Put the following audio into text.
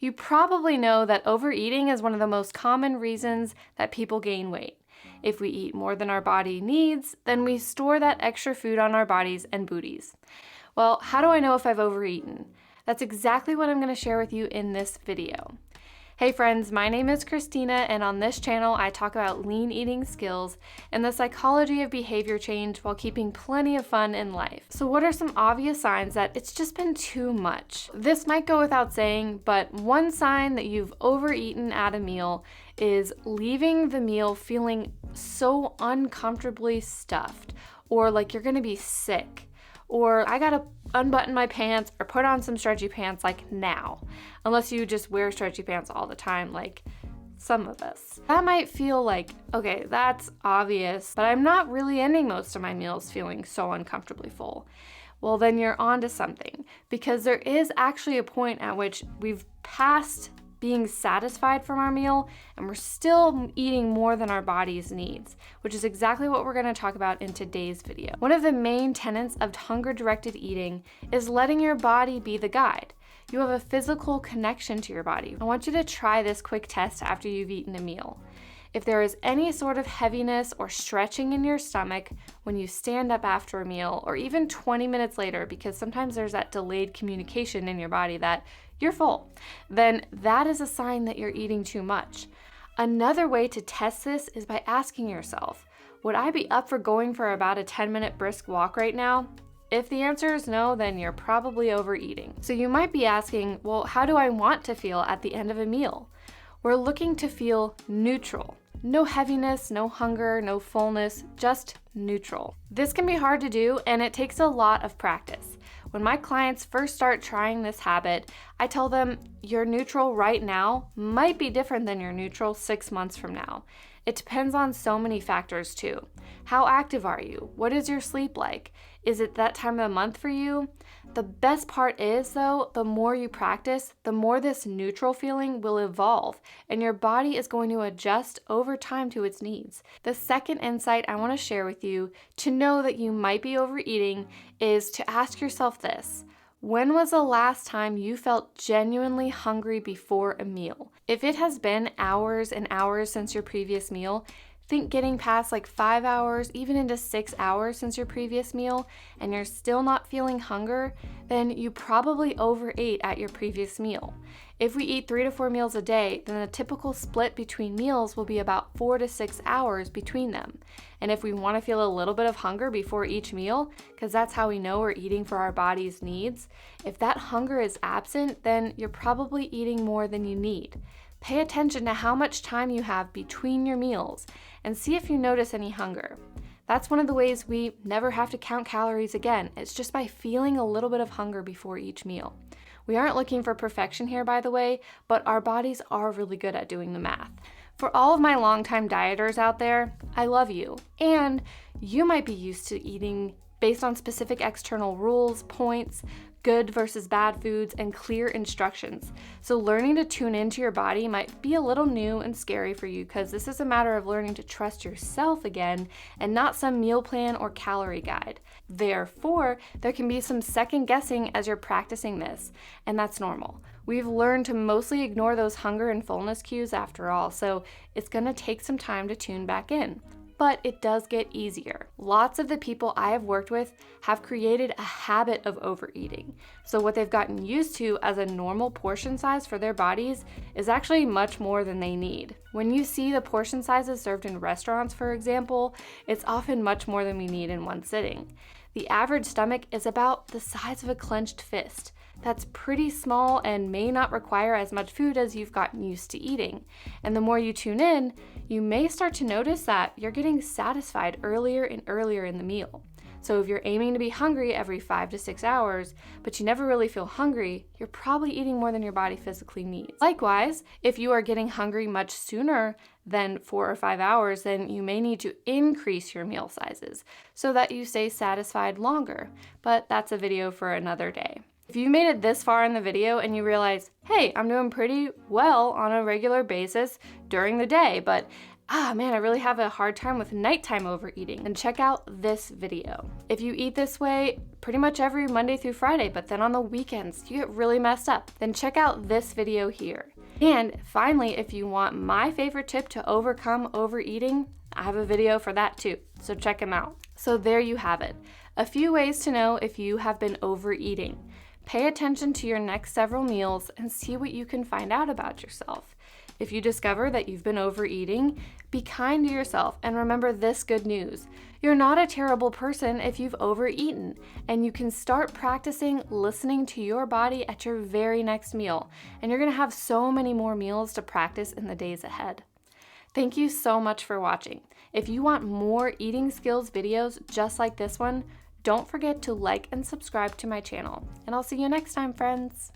You probably know that overeating is one of the most common reasons that people gain weight. If we eat more than our body needs, then we store that extra food on our bodies and booties. Well, how do I know if I've overeaten? That's exactly what I'm going to share with you in this video. Hey friends, my name is Christina, and on this channel I talk about lean eating skills and the psychology of behavior change while keeping plenty of fun in life. So what are some obvious signs that it's just been too much? This might go without saying, but one sign that you've overeaten at a meal is leaving the meal feeling so uncomfortably stuffed, or like you're gonna be sick, or I gotta unbutton my pants or put on some stretchy pants like now, unless you just wear stretchy pants all the time like some of us. That might feel like, okay, that's obvious, but I'm not really ending most of my meals feeling so uncomfortably full. Well, then you're onto something, because there is actually a point at which we've passed being satisfied from our meal and we're still eating more than our body's needs, which is exactly what we're going to talk about in today's video. One of the main tenets of hunger-directed eating is letting your body be the guide. You have a physical connection to your body. I want you to try this quick test after you've eaten a meal. If there is any sort of heaviness or stretching in your stomach when you stand up after a meal, or even 20 minutes later, because sometimes there's that delayed communication in your body that you're full, then that is a sign that you're eating too much. Another way to test this is by asking yourself, would I be up for going for about a 10-minute brisk walk right now? If the answer is no, then you're probably overeating. So you might be asking, well, how do I want to feel at the end of a meal? We're looking to feel neutral. No heaviness, no hunger, no fullness, just neutral. This can be hard to do, and it takes a lot of practice. When my clients first start trying this habit, I tell them your neutral right now might be different than your neutral 6 months from now. It depends on so many factors too. How active are you? What is your sleep like? Is it that time of the month for you? The best part is, though, the more you practice, the more this neutral feeling will evolve, and your body is going to adjust over time to its needs. The second insight I want to share with you to know that you might be overeating is to ask yourself this: when was the last time you felt genuinely hungry before a meal? If it has been hours and hours since your previous meal, think getting past like 5 hours, even into 6 hours since your previous meal, and you're still not feeling hunger, then you probably overate at your previous meal. If we eat 3 to 4 meals a day, then the typical split between meals will be about 4 to 6 hours between them. And if we want to feel a little bit of hunger before each meal, because that's how we know we're eating for our body's needs, if that hunger is absent, then you're probably eating more than you need. Pay attention to how much time you have between your meals and see if you notice any hunger. That's one of the ways we never have to count calories again. It's just by feeling a little bit of hunger before each meal. We aren't looking for perfection here, by the way, but our bodies are really good at doing the math. For all of my longtime dieters out there, I love you. And you might be used to eating based on specific external rules, points, good versus bad foods, and clear instructions. So learning to tune into your body might be a little new and scary for you, because this is a matter of learning to trust yourself again and not some meal plan or calorie guide. Therefore, there can be some second guessing as you're practicing this, and that's normal. We've learned to mostly ignore those hunger and fullness cues after all, so it's going to take some time to tune back in. But it does get easier. Lots of the people I have worked with have created a habit of overeating. So what they've gotten used to as a normal portion size for their bodies is actually much more than they need. When you see the portion sizes served in restaurants, for example, it's often much more than we need in one sitting. The average stomach is about the size of a clenched fist. That's pretty small and may not require as much food as you've gotten used to eating. And the more you tune in, you may start to notice that you're getting satisfied earlier and earlier in the meal. So if you're aiming to be hungry every 5 to 6 hours, but you never really feel hungry, you're probably eating more than your body physically needs. Likewise, if you are getting hungry much sooner than 4 or 5 hours, then you may need to increase your meal sizes so that you stay satisfied longer. But that's a video for another day. If you made it this far in the video and you realize, hey, I'm doing pretty well on a regular basis during the day, but Man, I really have a hard time with nighttime overeating, then check out this video. If you eat this way pretty much every Monday through Friday, but then on the weekends you get really messed up, then check out this video here. And finally, if you want my favorite tip to overcome overeating, I have a video for that too, so check them out. So there you have it. A few ways to know if you have been overeating. Pay attention to your next several meals and see what you can find out about yourself. If you discover that you've been overeating, be kind to yourself and remember this good news. You're not a terrible person if you've overeaten, and you can start practicing listening to your body at your very next meal, and you're gonna have so many more meals to practice in the days ahead. Thank you so much for watching. If you want more eating skills videos just like this one, don't forget to like and subscribe to my channel, and I'll see you next time, friends.